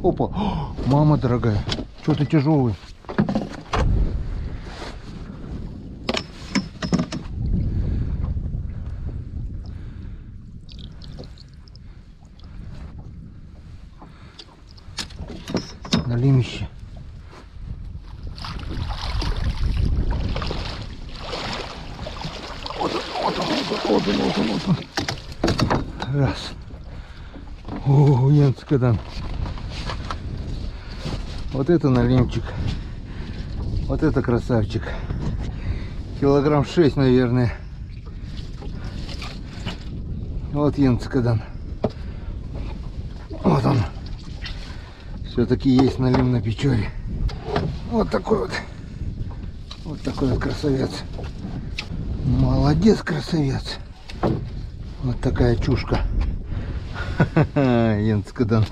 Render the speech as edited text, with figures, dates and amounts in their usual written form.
Опа. О, мама дорогая. Что ты тяжелый? Налимище. Вот он. Раз. О, Янцкадан. Вот это налимчик. Вот это красавчик. Килограмм 6, наверное. Вот Янцкадан. Вот он. Все-таки есть налим на Печоре. Вот такой вот. Вот такой вот красавец. Молодец, красавец. Вот такая чушка. Янцкадан.